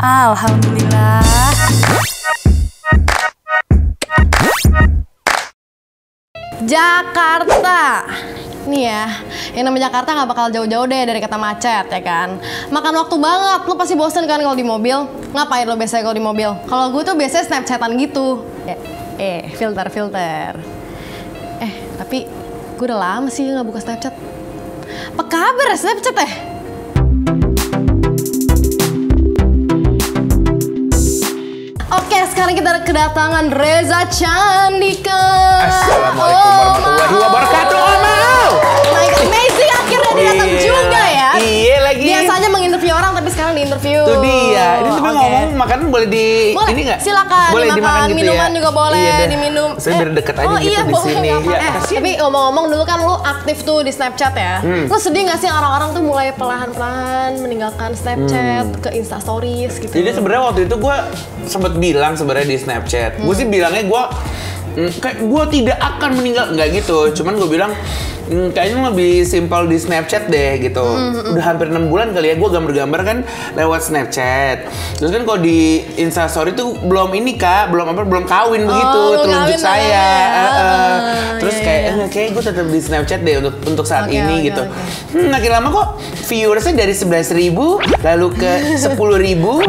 Alhamdulillah. Jakarta. Nih ya, yang namanya Jakarta nggak bakal jauh-jauh deh dari kata macet ya kan. Makan waktu banget, lu pasti bosen kan kalau di mobil. Ngapain lo biasanya kalau di mobil? Kalau gue tuh biasanya snapchatan gitu. Filter. Tapi gue udah lama sih nggak buka Snapchat. Apa kabar ya Snapchat ya? Oke, sekarang kita kedatangan Reza Candika. Assalamualaikum warahmatullahi wabarakatuh. My God, amazing, akhirnya dia datang juga ya. Iya lagi. Biasanya menginterview orang, tapi sekarang diinterview. Itu dia. Ini tapi ngomong makanan boleh di boleh, ini nggak? Silakan boleh dimakan, gitu minuman ya? juga boleh Iya diminum. Saya biar deket aja gitu iya, di boleh, sini. nggak apa. Ya, Tapi ngomong-ngomong dulu kan lu aktif tuh di Snapchat ya. Lu sedih nggak sih orang-orang tuh mulai perlahan-lahan meninggalkan Snapchat ke Insta Stories gitu? Jadi sebenarnya waktu itu gue sempet bilang sebenarnya di Snapchat. Gue sih bilangnya kayak gue tidak akan meninggal, nggak gitu. Cuman gue bilang kayaknya lebih simpel di Snapchat deh gitu. Udah hampir 6 bulan kali ya gue gambar-gambar kan lewat Snapchat. Terus kan kalau di Instastory tuh belum ini kak, belum kawin begitu telunjuk saya. Terus kayak gue tetap di Snapchat deh untuk saat ini gitu. Makin lama kok viewersnya dari 11.000 lalu ke 10.000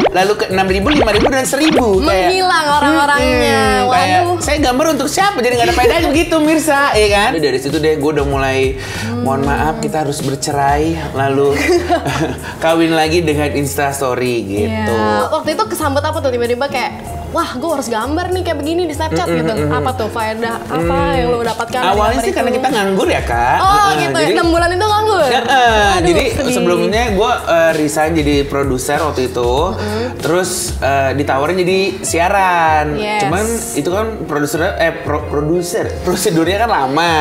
lalu ke 6.000, 5.000 dan 1.000. Menghilang orang-orangnya. Kayak saya gambar untuk siapa, jadi nggak ada faedahnya begitu Mirsa, ya kan? Dari situ deh gue udah mulai mohon maaf kita harus bercerai lalu kawin lagi dengan Instastory gitu. Waktu itu kesambet apa tuh tiba-tiba kayak wah gue harus gambar nih kayak begini di Snapchat gitu. Apa tuh faedah apa yang lo dapatkan? Awalnya sih karena kita nganggur ya kak. Gitu jadi, 6 bulan itu nganggur? Jadi sebelumnya gue resign jadi produser waktu itu. Terus ditawarin jadi siaran. Cuman itu kan produser prosedurnya kan lama.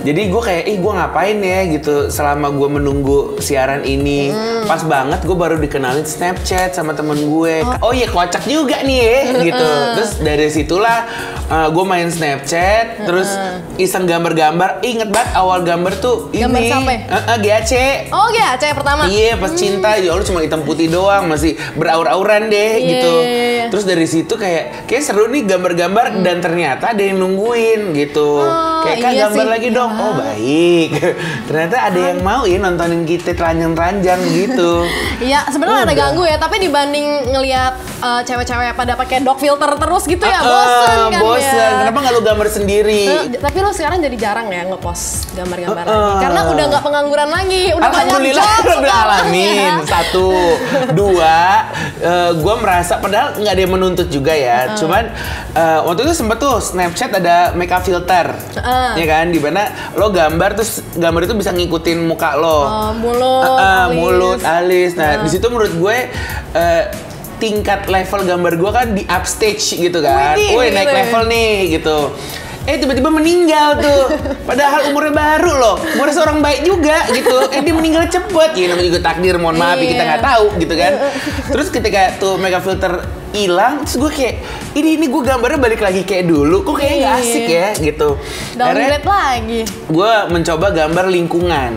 Jadi gue kayak gue ngapain ya gitu selama gue menunggu siaran ini. Pas banget gue baru dikenalin Snapchat sama temen gue. Oh iya kocak juga nih ya gitu. Terus dari situlah gue main Snapchat. Terus iseng gambar-gambar. Ingat banget awal gambar tuh gambar ini GAC. Oh GAC pertama? Iya pas cinta ya Allah cuma hitam putih doang. Masih beraur-auran deh gitu. Terus dari situ kayak seru nih gambar-gambar. Dan ternyata ada yang nungguin gitu. Kayak kak gambar lagi dong. Oh baik. Ternyata ada yang mau ya nontonin kita telanjang-telanjang gitu. Iya sebenarnya ada ganggu ya. Tapi dibanding ngelihat cewek-cewek pada pakai dog filter terus gitu ya bosen kan bosen. Kenapa nggak lu gambar sendiri? Tapi lu sekarang jadi jarang ya ngepost gambar-gambar lagi. Karena udah nggak pengangguran lagi. Udah alhamdulillah udah alamin. Satu, dua, gue merasa padahal nggak ada yang menuntut juga ya. Cuman waktu itu sempet tuh Snapchat ada makeup filter, ya kan? Dimana lo gambar terus gambar itu bisa ngikutin muka lo, mulut, alis. Nah di situ menurut gue tingkat level gambar gue kan di upstage gitu kan. Wih naik level nih gitu. Tiba-tiba meninggal tuh. Padahal umurnya baru loh. Umurnya seorang baik juga gitu. Dia meninggal cepet. Ya namanya juga takdir, mohon maaf kita nggak tahu gitu kan. Terus ketika tuh makeup filter hilang, terus gue kayak ini gue gambarnya balik lagi kayak dulu. Kok kayaknya nggak asik ya gitu. Downgrade lagi. Gue mencoba gambar lingkungan.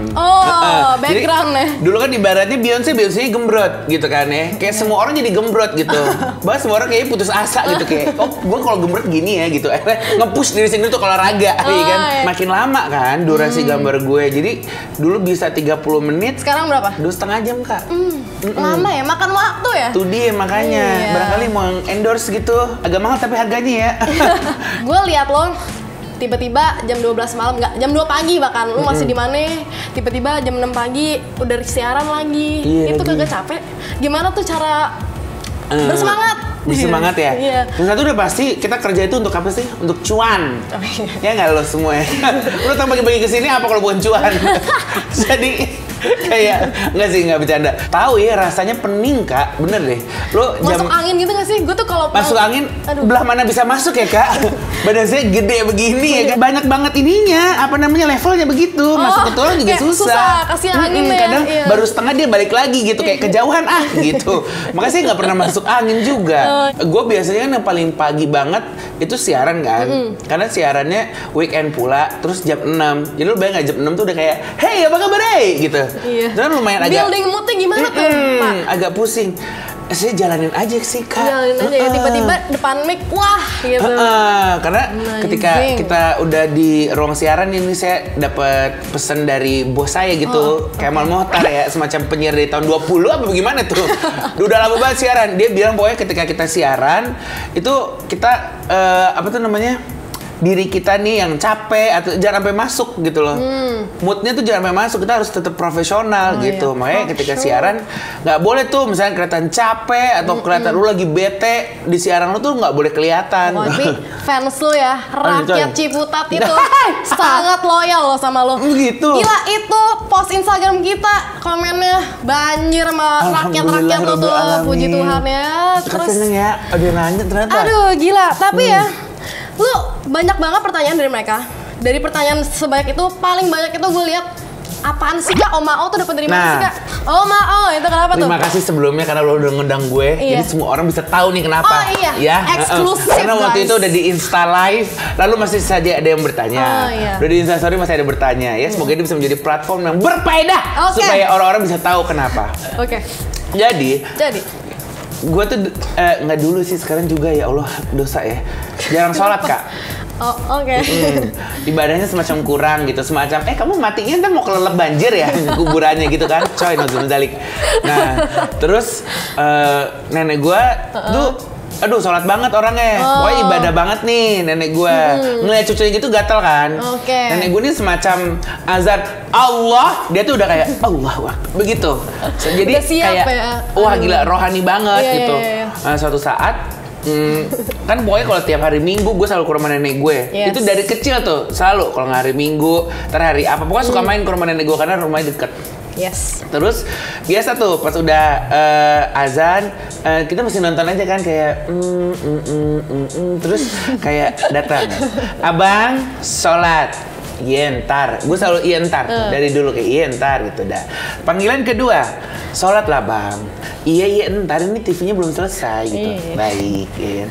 Background ya. Dulu kan ibaratnya Beyonce gembrot gitu kan ya. Kayak semua orang jadi gembrot gitu. Bahkan semua orang kayaknya putus asa gitu kayak gue kalau gembrot gini ya gitu. Nge-push diri sendiri untuk olahraga ya kan. Makin lama kan durasi gambar gue. Jadi dulu bisa 30 menit. Sekarang berapa? 2,5 jam kak. Lama ya, makan waktu ya. Tuh dia makanya barangkali mau endorse gitu. Agak mahal tapi harganya ya. Gue lihat lo tiba-tiba jam 12 malam, nggak jam 2 pagi bahkan lu masih di mana, tiba-tiba jam 6 pagi udah siaran lagi. Itu kagak capek? Gimana tuh cara bersemangat ya? Iya. Yang satu udah pasti kita kerja itu untuk apa sih? Untuk cuan. Ya nggak lo semua ya? Lo datang pagi-pagi kesini apa kalau bukan cuan? Jadi kayak nggak bercanda. Tahu ya rasanya pening kak, bener deh. Lo masuk angin gitu nggak sih? Gue tuh kalau masuk angin, belah mana bisa masuk ya kak? Badan saya gede begini ya kan? Banyak banget ininya, apa namanya levelnya begitu. Masuk ke tulang juga susah. Kasih angin ya. Kadang baru setengah dia balik lagi gitu, kayak kejauhan gitu. Makanya saya nggak pernah masuk angin juga. Gue biasanya kan yang paling pagi banget itu siaran kan, karena siarannya weekend pula, terus jam 6. Jadi lo bayang nggak jam 6 tuh udah kayak, hey apa kabar hey gitu. Iya. Itu kan lumayan agak building moodnya gimana tuh, Pak? agak pusing. Saya jalanin aja sih, Kak. Jalanin aja ya, tiba-tiba depan mic, wah gitu. Karena ketika kita udah di ruang siaran ini, saya dapat pesan dari bos saya gitu, Kemal Mohtar ya, semacam penyiar dari tahun 20 apa bagaimana tuh. Udah lama banget siaran. Dia bilang pokoknya ketika kita siaran itu kita apa tuh namanya? Diri kita nih yang capek atau jangan sampai masuk gitu loh. Moodnya tuh jangan sampai masuk, kita harus tetap profesional gitu. Iya. Makanya ketika siaran nggak boleh tuh misalnya kelihatan capek atau kelihatan lu lagi bete di siaran lu tuh nggak boleh kelihatan. Tapi fans lu ya, rakyat Ciputat itu sangat loyal loh sama lo. Gitu. Gila, itu post Instagram kita komennya banjir sama rakyat-rakyat lo tuh. Puji Tuhan ya. Terus seneng ya, ada yang nanya ternyata. Aduh gila, tapi ya lu banyak banget pertanyaan dari mereka. Dari pertanyaan sebanyak itu, paling banyak itu gue lihat apaan sih Kak? Oma O tuh dapat dari mana sih Kak? Oma O itu kenapa tuh? Terima kasih sebelumnya karena lo udah ngundang gue. Iya. Jadi semua orang bisa tahu nih kenapa. Oh iya, ya, eksklusif karena waktu guys. itu udah di Insta Live, lalu masih saja ada yang bertanya. Iya. Udah di Insta Story masih ada bertanya. Ya, semoga ini bisa menjadi platform yang berfaedah supaya orang-orang bisa tahu kenapa. Oke. Jadi gue tuh nggak dulu sih, sekarang juga ya Allah dosa ya. Jarang sholat Kak. Oh, oke. Ibadahnya semacam kurang gitu, semacam kamu matinya ntar mau kelelep banjir ya kuburannya gitu kan, coy nuzul-dzalik. Nah, terus nenek gue tuh aduh sholat banget orangnya, pokoknya ibadah banget nih nenek gue. Ngeliat cucunya gitu gatel kan. Nenek gue ini semacam azan Allah, dia tuh udah kayak Allah wah begitu. Jadi kayak wah gila rohani banget gitu. Nah, suatu saat kan pokoknya kalau tiap hari Minggu gue selalu ke rumah nenek gue. Itu dari kecil tuh selalu kalau hari Minggu, hari apa pokoknya suka main ke rumah nenek gue karena rumahnya deket. Terus biasa tuh pas udah azan kita masih nonton aja kan kayak terus kayak datang abang sholat. Iya ntar, gue selalu iya ntar dari dulu kayak iya ntar gitu dah. Panggilan kedua, sholat lah bang. Iya ntar ini TV-nya belum selesai gitu. Baik ya.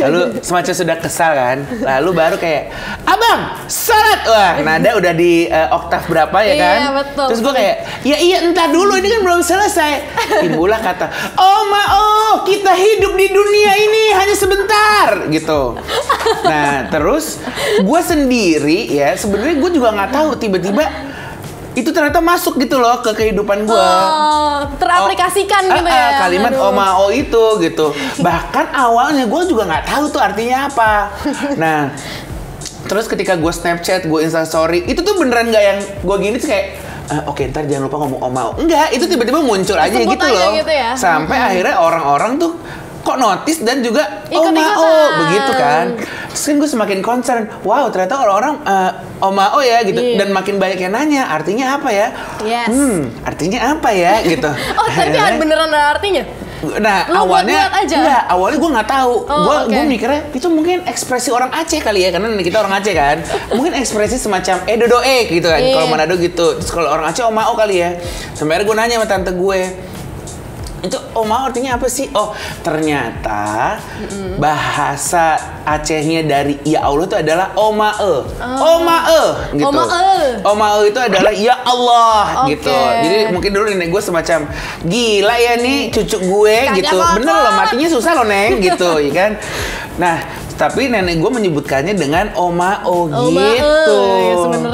Lalu semacam sudah kesal kan, lalu baru kayak abang sholat. Wah nada udah di oktav berapa ya kan. Iya betul. Terus gue kayak iya ntar dulu ini kan belum selesai. Timbullah kata kita hidup di dunia ini hanya sebentar gitu. Nah terus gue sendiri ya sebenarnya gue juga nggak tahu tiba-tiba itu ternyata masuk gitu loh ke kehidupan gue. Teraplikasikan gitu ya. Kalimat Oma O itu gitu. Bahkan awalnya gue juga nggak tahu tuh artinya apa. Nah, terus ketika gue Snapchat, gue Instastory, itu tuh beneran nggak yang gue gini tuh kayak oke, ntar jangan lupa ngomong Oma O. Enggak, itu tiba-tiba muncul aja Sebut gitu aja loh. gitu ya. Sampai akhirnya orang-orang tuh kok notice dan juga Oma O begitu kan. Terus kan gue semakin concern, wow ternyata orang-orang Oma O ya gitu. Dan makin banyak yang nanya, artinya apa ya? Artinya apa ya gitu. Tapi beneran ada artinya? Nah awalnya awalnya gue nggak tahu. Gue mikirnya itu mungkin ekspresi orang Aceh kali ya, karena kita orang Aceh kan. Mungkin ekspresi semacam dodo gitu kan. Kalau Manado gitu. Terus kalau orang Aceh Oma O kali ya. Sampai akhirnya gue nanya sama tante gue, itu Oma O artinya apa sih? Oh ternyata bahasa Acehnya dari ya Allah itu adalah Oma-e. Oma-e gitu. Oma-e itu adalah ya Allah gitu. Jadi mungkin dulu nenek gue semacam gila ya nih cucu gue gitu. Bener loh matinya susah loh neng gitu ya kan. Nah tapi nenek gue menyebutkannya dengan Oma O gitu.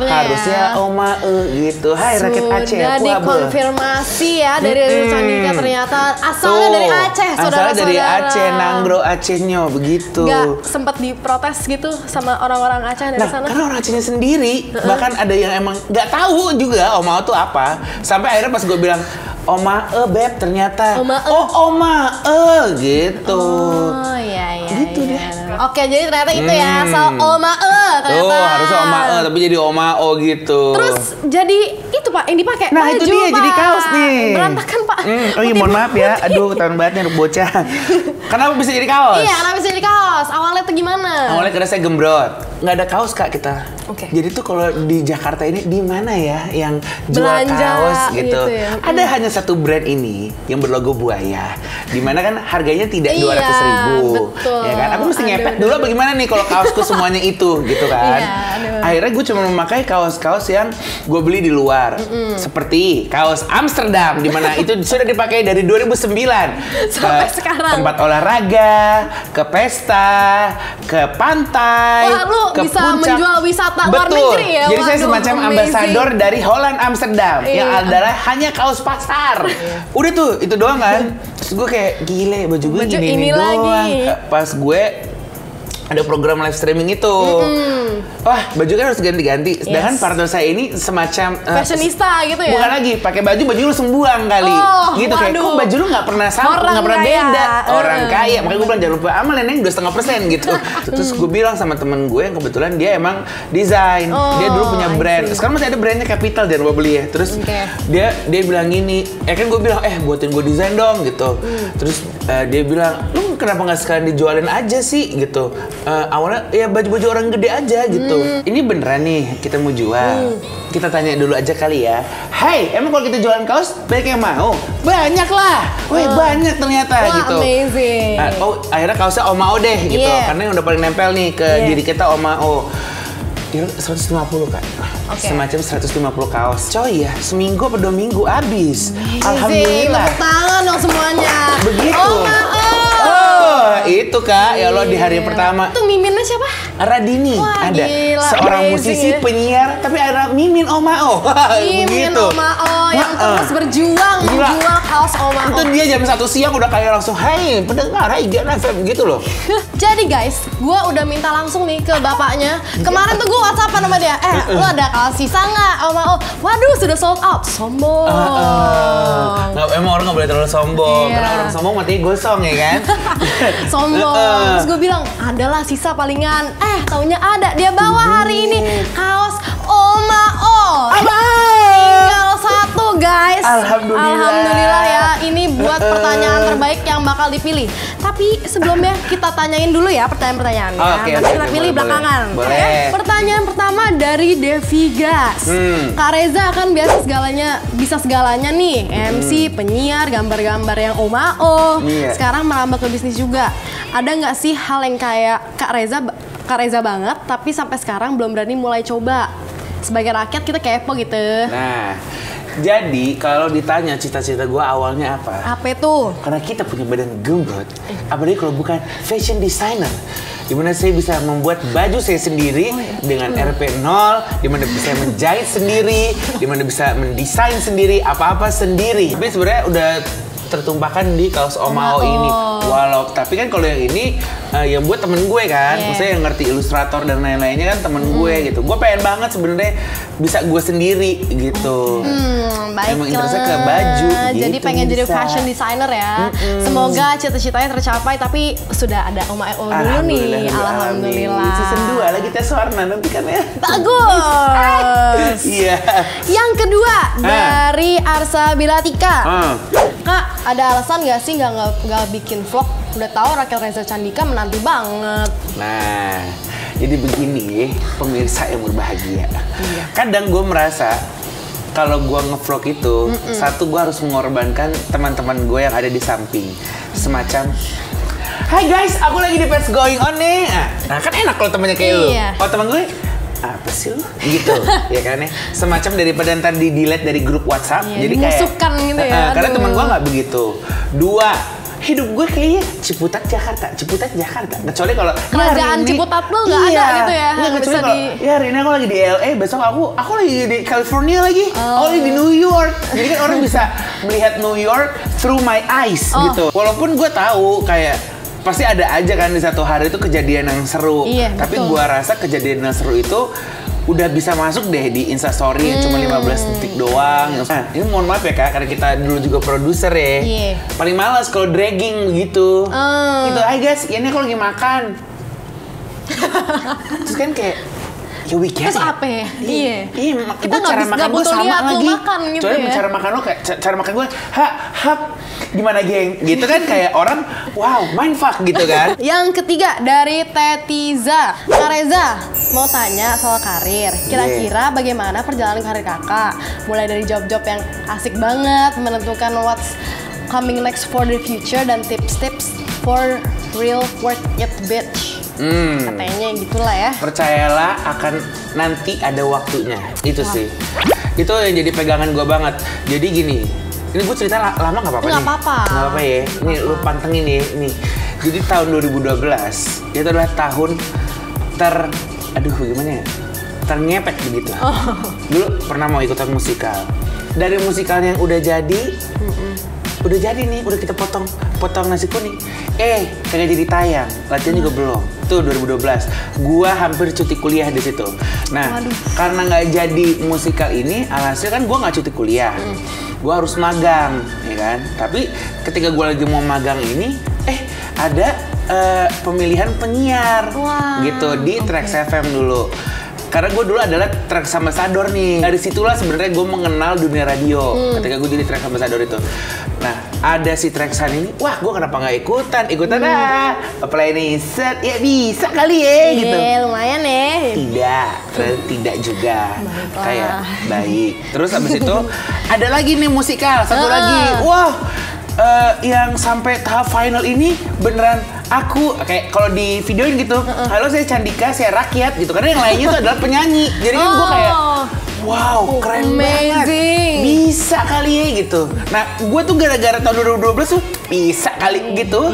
Harusnya Oma O gitu. Hai rakyat Aceh. Sudah dikonfirmasi ya dari Sandika ternyata asalnya dari Aceh, saudara-saudara. Asalnya dari Aceh, Nanggro Acehnya begitu. Gak sempat diprotes gitu sama orang-orang Aceh dari sana? Karena orang Acehnya sendiri, bahkan ada yang emang nggak tahu juga Oma O itu apa. Sampai akhirnya pas gue bilang Oma beb ternyata Oma gitu. Oh iya gitu deh. Oke jadi ternyata itu ya asal Oma ternyata. Tuh harusnya Oma tapi jadi Oma O gitu. Terus jadi itu Pak yang dipakai. Nah itu dia Pak. jadi kaos nih. Berantakan Pak. Oh iya mohon maaf ya. Aduh ketahuan banget nih anak bocah. Kenapa bisa jadi kaos? Iya kenapa bisa jadi kaos? Awalnya tuh gimana? Awalnya karena saya gembrot. nggak ada kaos Kak kita. Oke. Jadi tuh kalau di Jakarta ini di mana ya yang jual Belanja kaos gitu? gitu ya. Ada hanya satu brand ini yang berlogo buaya. Dimana kan harganya tidak Iya, 200.000, betul. ya kan? Aku mesti Aduh, ngepet aduh. dulu bagaimana nih kalau kaosku semuanya itu gitu kan? Iya, aduh. Akhirnya gue cuma memakai kaos-kaos yang gue beli di luar, seperti kaos Amsterdam, dimana itu sudah dipakai dari 2009 Sampai ke sekarang. tempat olahraga, ke pesta, ke pantai, Wah, lu ke bisa puncak. menjual wisata luar Betul. negeri ya? Jadi saya Waduh, semacam amazing. ambasador dari Holland Amsterdam yang Iya. adalah hanya kaos pasar. Udah tuh itu doang kan. Terus gue kayak gile baju gue Baju gini ini doang. lagi. Pas gue ada program live streaming itu. Wah, baju kan harus ganti-ganti. Sedangkan Yes. partner saya ini semacam Fashionista gitu ya? bukan lagi pakai baju lu langsung buang kali. Oh, Gitu kayak waduh. kok baju lu nggak pernah sama, Orang nggak pernah kaya. beda. Orang kaya. Makanya gue bilang jangan lupa amal neneng 2,5% gitu. Terus gue bilang sama temen gue yang kebetulan dia emang desain. Oh, Dia dulu punya I brand. see. Sekarang masih ada brandnya Capital, jangan lupa beli ya. Terus Oke. dia bilang gini, kan gue bilang buatin gue desain dong gitu. Terus dia bilang, lu kenapa nggak sekalian dijualin aja sih gitu. Awalnya ya baju-baju orang gede aja gitu. Ini beneran nih kita mau jual. Kita tanya dulu aja kali ya. Hai, emang kalau kita jualan kaos banyak yang mau? Banyak lah. Wih, banyak ternyata Wah, gitu. amazing. Akhirnya kaosnya Omao deh gitu. Yeah. Karena yang udah paling nempel nih ke Yeah. diri kita Omao. Dia 150 kan. Oke. Semacam 150 kaos. Coy ya, seminggu atau 2 minggu habis. Amazing. Alhamdulillah. Tepuk tangan dong semuanya. Begitu. Oh, maaf. Oh, itu Kak. Ya Allah di hari Iya. pertama. Itu miminnya siapa? Radini Wah, ada gila, seorang amazing musisi ya. penyiar tapi ada Mimin Omao. Mimin Begitu. Omao yang Heeh. terus berjuang Gila. menjual kaos Omao. Itu dia jam 1 siang udah kayak langsung, "Hai, pendengar, hai Gian FM," gitu loh. Jadi guys, gue udah minta langsung nih ke bapaknya. Kemarin tuh gue WhatsAppan sama dia. Lu ada kaos sisa nggak? Omao. Waduh, sudah sold out. Sombong. Nggak, emang orang nggak boleh terlalu sombong. Iya. Karena orang sombong mati gosong ya kan. Sombong. Terus gue bilang, adalah sisa palingan. Taunya ada. Dia bawa hari ini kaos Omao. Tinggal satu guys. Alhamdulillah. Alhamdulillah ya. Ini buat pertanyaan terbaik yang bakal dipilih. Tapi sebelumnya kita tanyain dulu ya pertanyaan-pertanyaannya. Oke, Nanti oke, kita pilih boleh, belakangan. boleh. Ya. Pertanyaan pertama dari Devi Gas. Kak Reza kan biasa bisa segalanya nih. MC, penyiar, gambar-gambar yang Omao. Iya. Sekarang merambah ke bisnis juga. Ada nggak sih hal yang kayak Kak Reza banget, tapi sampai sekarang belum berani mulai coba? Sebagai rakyat kita kepo gitu. Nah, jadi kalau ditanya cita-cita gue awalnya apa? Apa itu? Karena kita punya badan gembrot, apalagi kalau bukan fashion designer, dimana saya bisa membuat baju saya sendiri dengan RP0, dimana bisa menjahit sendiri, dimana bisa mendesain sendiri, apa-apa sendiri. Tapi sebenarnya udah tertumpahkan di kaos Omao ini. Tapi kan kalau yang ini yang buat temen gue kan, maksudnya yang ngerti ilustrator dan lain-lainnya kan temen gue gitu. Gue pengen banget sebenarnya bisa gue sendiri gitu. Emang interestnya ke baju Jadi gitu, pengen jadi bisa. fashion designer ya. Semoga cita-citanya tercapai, tapi sudah ada Omao dulu nih. Alhamdulillah. Season 2 lagi tes warna nanti kan ya. Bagus. Iya. Yang kedua dari Arsa Bilatika. Kak, ada alasan nggak sih nggak bikin vlog? Udah tahu Rakel Reza Candika menanti banget. Nah, jadi begini pemirsa yang berbahagia. Kadang gue merasa kalau gue ngevlog itu, satu gue harus mengorbankan teman-teman gue yang ada di samping. Semacam, "Hai guys, aku lagi di Pets Going On nih." Nah, kan enak kalau temannya kayak lu. Iya. Oh, teman gue, apa sih lu? Gitu, ya kan ya. Semacam daripada ntar di-delete dari grup WhatsApp. Iya, jadi kayak dimusuhkan gitu ya. Karena Aduh. teman gue nggak begitu. Dua, hidup gue kayaknya Ciputat Jakarta. Kecuali kalau Kerajaan Ciputat lu nggak ada gitu ya, Nggak, nggak kecuali bisa kalau, ya hari ini aku lagi di LA, besok aku lagi di California lagi. Aku lagi di New York. Jadi kan orang bisa melihat New York through my eyes gitu. Walaupun gue tahu kayak pasti ada aja kan di satu hari itu kejadian yang seru. Iya, Tapi betul. gue rasa kejadian yang seru itu udah bisa masuk deh di Instastory yang cuma 15 detik doang. Nah, ini mohon maaf ya Kak, karena kita dulu juga produser ya. Iya. Paling malas kalau dragging begitu. Gitu, "Hai guys, ini aku lagi makan." Terus kan kayak Ya weekend. Terus apa ya? Iya. Kita nggak butuh lihat lu makan gitu ya. Cara makan lo kayak cara makan gue, hap, gimana geng? Gitu kan kayak orang, wow, mindfuck gitu kan. Yang ketiga dari Tetiza. Kak Reza, mau tanya soal karir. Kira-kira bagaimana perjalanan karir kakak? Mulai dari job-job yang asik banget, menentukan what's coming next for the future, dan tips-tips for real work it bitch. Katanya gitulah ya. Percayalah akan nanti ada waktunya. Itu sih. Itu yang jadi pegangan gue banget. Jadi gini, ini gue cerita lama nggak apa-apa nih? Nggak apa-apa. Nggak apa-apa ya. Nih lu pantengin ya. Nih. Jadi tahun 2012 itu adalah tahun gimana ya? Terngepet begitu. Dulu pernah mau ikutan musikal. Dari musikalnya yang udah jadi nih, udah kita potong nasi kuning. Kagak jadi tayang, latihan juga belum. Tuh 2012, gua hampir cuti kuliah di situ. Nah, karena nggak jadi musikal ini, alhasil kan gua nggak cuti kuliah. Gua harus magang, ya kan? Tapi ketika gua lagi mau magang ini, ada pemilihan penyiar, gitu di Trax FM dulu. Karena gue dulu adalah Trax Ambassador nih. Dari situlah sebenarnya gue mengenal dunia radio. Ketika gue jadi Trax Ambassador itu. Nah, ada si Traxan ini. Wah, gue kenapa nggak ikutan apply nih, set. Ya bisa kali ya, gitu. Lumayan ya. Tidak juga. Kayak baik. Terus abis itu ada lagi nih musikal, satu lagi. Wah, yang sampai tahap final ini beneran aku kayak kalau di videoin gitu, halo saya Candika, saya rakyat gitu, karena yang lainnya tuh adalah penyanyi. Jadi kan gue kayak wow, keren banget, bisa kali ya gitu. Nah, gue tuh gara-gara tahun 2012 tuh bisa kali gitu.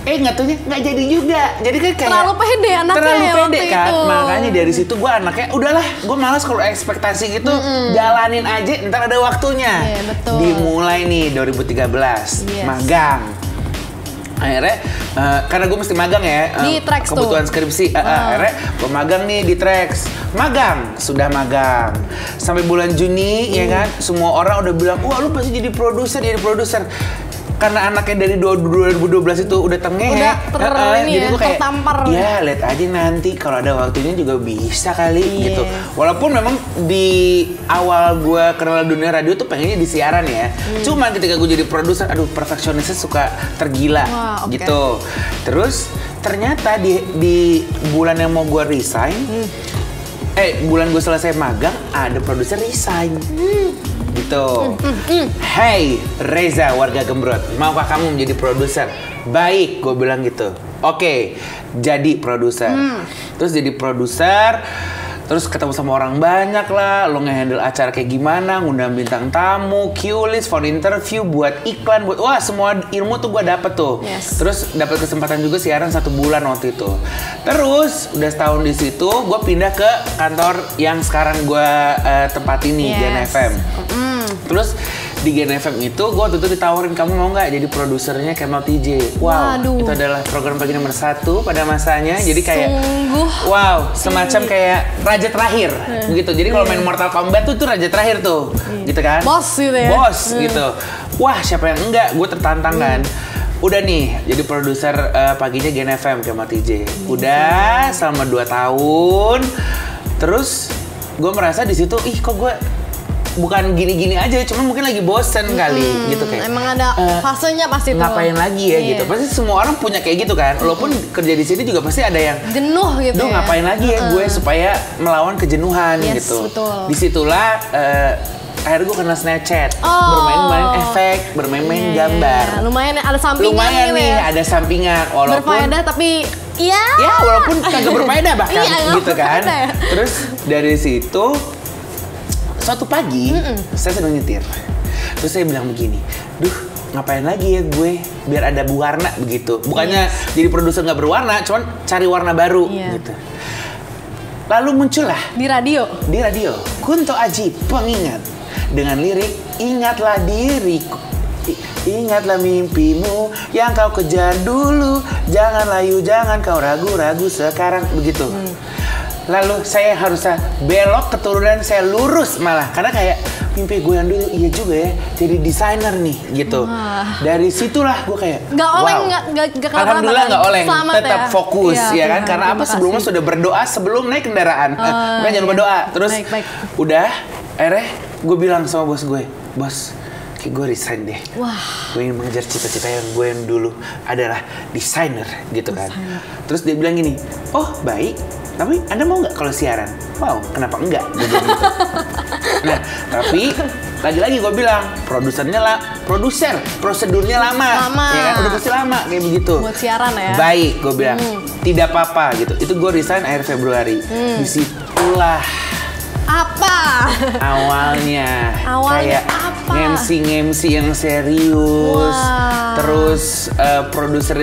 Nggak taunya nggak jadi juga. Jadi kan kayak terlalu pede anaknya, terlalu pede kan. itu. Makanya dari situ gue anaknya udahlah, gue malas kalau ekspektasi gitu, jalanin aja, ntar ada waktunya. Betul. Dimulai nih 2013 magang. Akhirnya karena gue mesti magang ya, di Trax kebutuhan skripsi. Akhirnya gue magang nih di Trax. Sudah magang sampai bulan Juni, ya kan. Semua orang udah bilang, wah lu pasti jadi produser. Karena anaknya dari 2012 itu udah tengeh, jadi gue kayak tertampar. Ya lihat aja nanti kalau ada waktunya juga bisa kali gitu. Walaupun memang di awal gue kenal dunia radio tuh pengennya di siaran ya. Cuman ketika gue jadi produser, aduh perfeksionisnya suka tergila gitu. Terus ternyata di bulan yang mau gue resign, bulan gue selesai magang, ada produser resign. Gitu. Hey Reza warga Gembrot, maukah kamu menjadi produser? Baik, gue bilang gitu. Oke, jadi produser. Terus jadi produser, terus ketemu sama orang banyak lah. Lo nge-handle acara kayak gimana, ngundang bintang tamu, Q-list, phone interview, buat iklan, wah semua ilmu tuh gue dapet tuh. Terus dapat kesempatan juga siaran 1 bulan waktu itu. Terus udah setahun di situ, gue pindah ke kantor yang sekarang gue tempati nih, Gen FM. Terus di Gen FM itu gue waktu itu ditawarin, kamu mau nggak jadi produsernya Kemal TJ. Wow, itu adalah program pagi nomor 1 pada masanya. Jadi kayak wow, semacam kayak raja terakhir gitu. Jadi kalau main Mortal Kombat tuh raja terakhir tuh, gitu kan. Bos gitu ya. Bos gitu. Wah, siapa yang enggak? Gue tertantang kan. Udah nih, jadi produser paginya Gen FM Kemal TJ. Udah selama 2 tahun. Terus gue merasa di situ, kok gue bukan gini-gini aja, cuma mungkin lagi bosen kali gitu kayak. Emang ada fasenya pasti tuh. Ngapain lagi ya gitu. Pasti semua orang punya kayak gitu kan. Walaupun kerja di sini juga pasti ada yang jenuh gitu. Duh, ngapain lagi ya gue supaya melawan kejenuhan gitu. Betul. Disitulah akhirnya gue kena Snapchat, bermain-main efek, bermain-main gambar. Lumayan ada sampingan. Lumayan gitu nih, ya. ada sampingan. Walaupun berfaedah tapi ya walaupun kagak berfaedah bahkan gitu kan. Terus dari situ suatu pagi, saya sedang nyetir. Terus saya bilang begini, duh ngapain lagi ya gue biar ada warna begitu. Bukannya jadi produser nggak berwarna, cuman cari warna baru gitu. Lalu muncullah di radio. Kunto Aji pengingat dengan lirik ingatlah diriku. Ingatlah mimpimu yang kau kejar dulu. Jangan layu, jangan kau ragu-ragu sekarang begitu. Lalu saya harusnya belok keturunan, saya lurus malah. Karena kayak, mimpi gue yang dulu iya juga ya, jadi desainer nih gitu. Dari situlah gue kayak Nggak oleng, nggak kenapa-napa alhamdulillah kan? nggak oleng, Selamat tetap ya. fokus Iya, ya kan, Tuhan, karena apa terima sebelumnya kasih. sudah berdoa sebelum naik kendaraan. Makanya jangan lupa doa. Terus Baik. udah, akhirnya gue bilang sama bos gue, bos, kayak gue resign deh. Wah. Gue ingin mengejar cita-cita yang gue yang dulu adalah desainer gitu kan. Terus dia bilang gini, oh baik, tapi Anda mau nggak kalau siaran? Mau, kenapa enggak? Gue bilang gitu. Nah, tapi lagi-lagi gue bilang, prosedurnya lama. Ya kan, udah pasti lama kayak begitu. Buat siaran ya. Baik, gue bilang, tidak apa-apa gitu. Itu gue resign akhir Februari. Disitulah Apa? awalnya Awalnya kayak apa? MC yang serius. Wah. Terus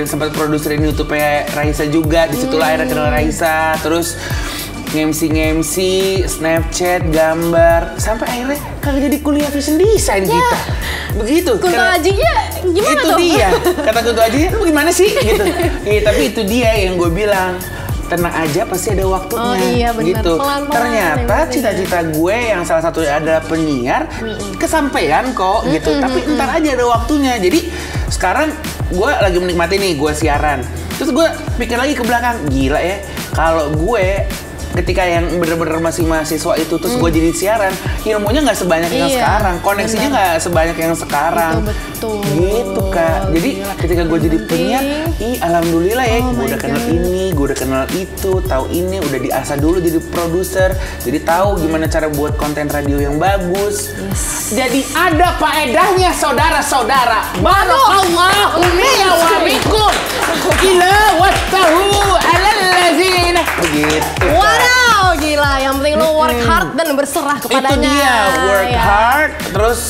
sempat produserin YouTube-nya Raisa juga. Disitulah akhirnya kenal Raisa. Terus MC Snapchat, gambar, sampai akhirnya kagak jadi kuliah fashion design kita. Begitu. Kunto Ajinya gimana itu tuh? dia. Kata Kunto Ajinya, lu gimana sih? Gitu. Iya, tapi itu dia yang gue bilang. Tenang aja, pasti ada waktunya. Oh iya, benar. Gitu. Pelan-pelan, Ternyata yang cita-cita gue yang salah satunya adalah penyiar, kesampaian kok gitu. Tapi ntar aja ada waktunya. Jadi sekarang gue lagi menikmati nih, gue siaran. Terus gue pikir lagi ke belakang, gila ya. Kalau gue ketika yang bener-bener masih mahasiswa itu terus gue jadi siaran, ilmunya nggak sebanyak yang Iya, sekarang, koneksinya nggak sebanyak yang sekarang. Betul. Gitu Kak. Jadi ketika gue jadi penyiar, alhamdulillah ya, Oh gue my udah kenal God. ini, gue udah kenal itu, tahu ini, udah diasah dulu jadi produser, jadi tahu gimana cara buat konten radio yang bagus. Jadi ada faedahnya saudara-saudara. Barakallahu fiya wa bikum. Ila wattahu alal ladzina. Begitu. Kak. Wow, gila. Yang penting lo work hard dan berserah kepadanya. Itu dia, work Ya. hard, terus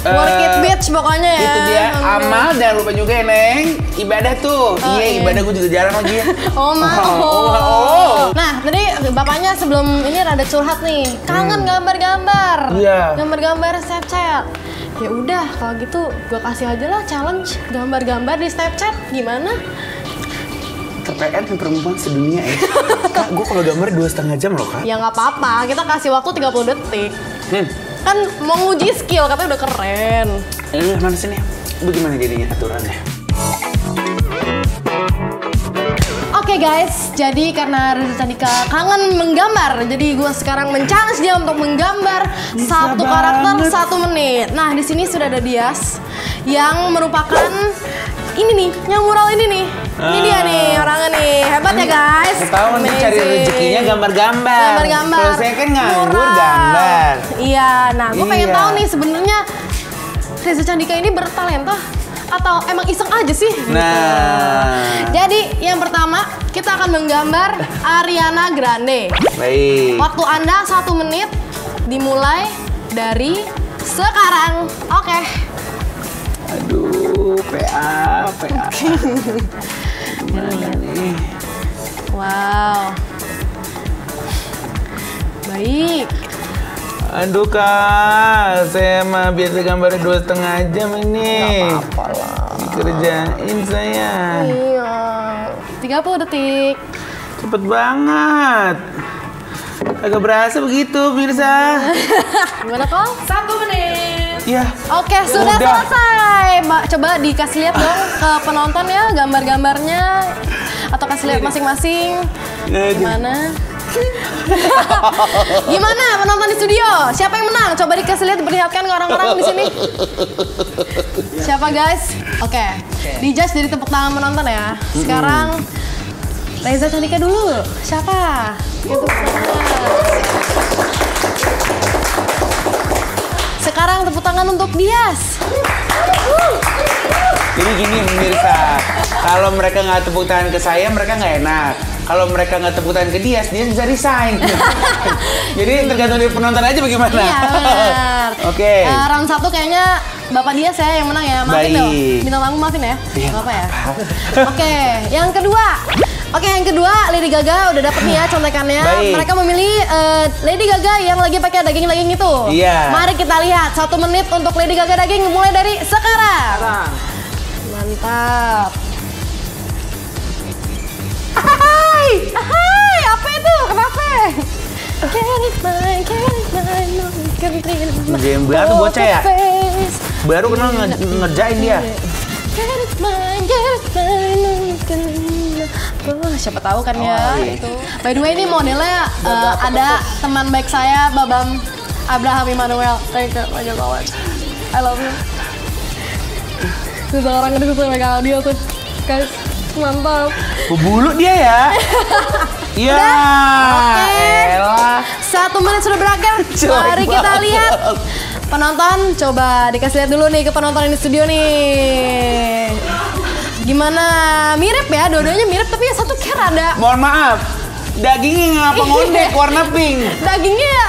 Work it bitch pokoknya ya. itu dia, amal, jangan lupa juga ya Neng, ibadah tuh. Iya, ibadah gue juga jarang lagi ya. Oh, Oh. Nah, tadi bapaknya sebelum ini rada curhat nih. Kangen gambar-gambar. Iya. Gambar-gambar Snapchat. Ya udah, kalau gitu gue kasih aja lah challenge gambar-gambar di Snapchat. Gimana? Kepean perempuan sedunia ya. Kak, gue kalau gambar 2,5 jam loh Kak. Ya nggak apa-apa, kita kasih waktu 30 detik. Kan mau nguji skill, katanya udah keren. Mana sini? Bagaimana jadinya aturannya? Oke guys, jadi karena Reza Candika kangen menggambar, jadi gue sekarang men-challenge dia untuk menggambar satu karakter 1 menit. Nah, di sini sudah ada Dias yang merupakan ini nih, yang mural ini nih. Ini dia nih orangnya nih, hebat ya guys. Ketahuan nih cari Amazing. rezekinya gambar-gambar. Gambar-gambar. Kalau saya kan nganggur Mural. gambar. Iya, nah gue pengen Iya. tahu nih sebenarnya Reza Candika ini bertalenta atau emang iseng aja sih? Nah, Jadi yang pertama kita akan menggambar Ariana Grande. baik. Waktu Anda 1 menit dimulai dari sekarang. Oke. Aduh, PA. Gimana nih? Wow. Baik. Aduh Kak, saya mah biasa gambar 2,5 jam ini. Gak apa-apa lah. Dikerjain saya. Iya. 30 detik. Cepet banget. Agak berasa begitu, Mirza. Gimana kok? 1 menit. Ya. Oke, sudah Udah. selesai. Coba dikasih lihat dong ke penonton ya gambar-gambarnya, atau kasih lihat masing-masing. Gimana? Gimana penonton di studio? Siapa yang menang? Coba dikasih lihat, diperlihatkan ke orang-orang di sini. Siapa guys? Oke. Dijudge dari tepuk tangan penonton ya. Sekarang Reza Candika dulu. Siapa? Tepuk tangan. Sekarang tepuk tangan untuk Dias. Jadi gini pemirsa, kalau mereka nggak tepuk tangan ke saya, mereka nggak enak. Kalau mereka nggak tepuk tangan ke dia bisa resign. Jadi tergantung dari penonton aja bagaimana. Iya benar. Oke. Round 1 kayaknya Bapak Dias ya yang menang ya. Maafin dong. Baik. Bintang tamu maafin ya. Iya, Nggak apa ya. Oke, yang kedua. Oke, yang kedua Lady Gaga udah dapet nih ya contekannya. Baik. Mereka memilih Lady Gaga yang lagi pakai daging-daging itu. Iya. Mari kita lihat 1 menit untuk Lady Gaga daging mulai dari sekarang. Mantap. Hai, apa itu? Kenapa? Gembel tuh bocah ya? Baru kenal ngerjain dia. Siapa tahu kan ya iya. itu. By the way ini modelnya ada teman baik saya Babam Abraham Immanuel. Thank you so much. I love you. Seseorang yang disuruh megang dia tuh, guys, mantap. Bulu dia ya. Iya. Oke. 1 menit sudah berakhir. Mari kita lihat. Penonton, coba dikasih lihat dulu nih ke penonton di studio nih. Gimana? Mirip ya, dua-duanya mirip tapi yang satu kayak rada. Mohon maaf, dagingnya ngapa ngondek warna pink. Dagingnya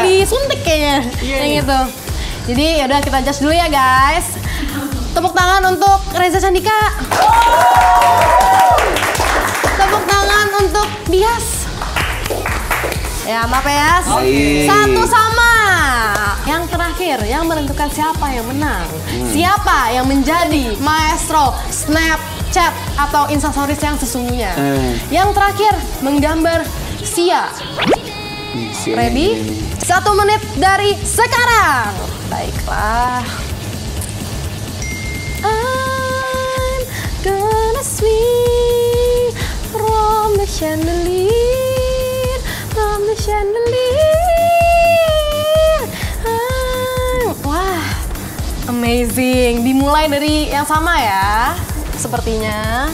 disuntik kayaknya, yang itu. Jadi yaudah kita adjust dulu ya guys. Tepuk tangan untuk Reza Candika. Tepuk tangan untuk Dias. Ya maaf ya, satu sama. Yang terakhir, yang menentukan siapa yang menang. Siapa yang menjadi maestro Snapchat atau Instastories yang sesungguhnya. Yang terakhir, menggambar Sia. Ready? 1 menit dari sekarang. Baiklah. I'm gonna swing from the chandelier, from the chandelier. Wah, amazing. Dimulai dari yang sama ya, sepertinya.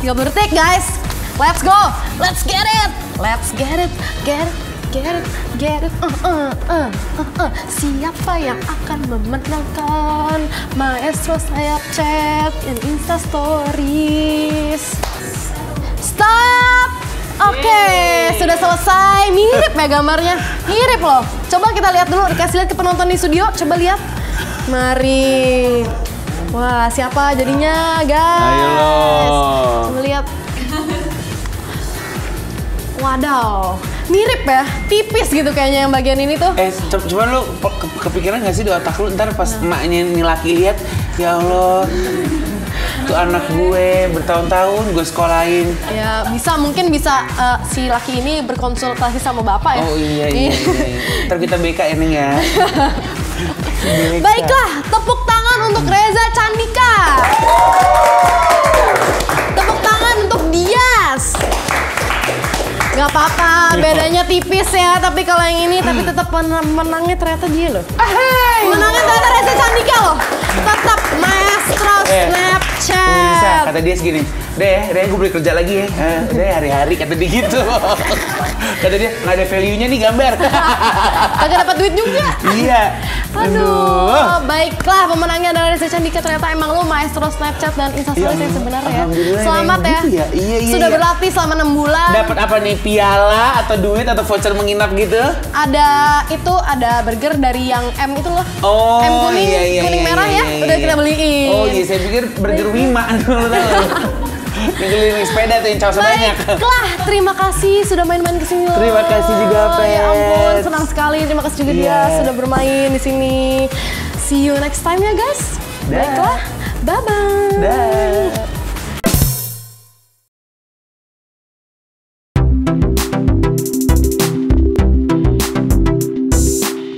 30 detik guys. Let's go. Let's get it. Let's get it. Get it. Get it, get it, Siapa yang akan memenangkan maestro Snapchat and Instastories? Stop! Oke, sudah selesai. Mirip ya gambarnya, mirip loh. Coba kita lihat dulu, dikasih lihat ke penonton di studio. Coba lihat. Mari. Wah, siapa jadinya guys? Ayo loh. Coba lihat. Wadaw, mirip ya, tipis gitu kayaknya yang bagian ini tuh. Cuman lu kepikiran gak sih di otak lu ntar pas emaknya nih laki lihat, ya Allah, tuh anak gue bertahun-tahun gue sekolahin. Ya mungkin bisa si laki ini berkonsultasi sama bapak ya. Oh iya. Ntar kita BK Neng ya. Baiklah, tepuk tangan untuk Reza Candika. Tepuk tangan untuk Dias. Gak apa-apa, bedanya tipis ya. Tapi kalau yang ini, tapi tetap menangnya ternyata dia loh. Menangnya ternyata Reza Candika loh. Tetap maestro Snapchat. Bisa, kata dia segini. Deh gue boleh kerja lagi ya. Deh hari-hari kata dia gitu. Kata dia nggak ada value-nya nih gambar. Kagak dapat duit juga. Iya. Aduh. Baiklah, pemenangnya adalah Reza Candika. Ternyata emang lo maestro Snapchat dan Instastories yang sebenarnya ya. Selamat ya. Gitu ya. Iya. Sudah berlatih selama 6 bulan. Dapat apa nih? Piala atau duit atau voucher menginap gitu? Ada burger dari yang M itu loh. Oh, M kuning, iya, kuning merah ya. Udah kita beliin. Oh iya, saya pikir burger Wima. Ngeliling sepeda tuh yang cowok sebanyak. Baiklah, terima kasih sudah main-main kesini loh. Terima kasih juga, Pet. Ya ampun, senang sekali. Terima kasih juga dia sudah bermain di sini. See you next time ya guys. Baiklah, bye-bye.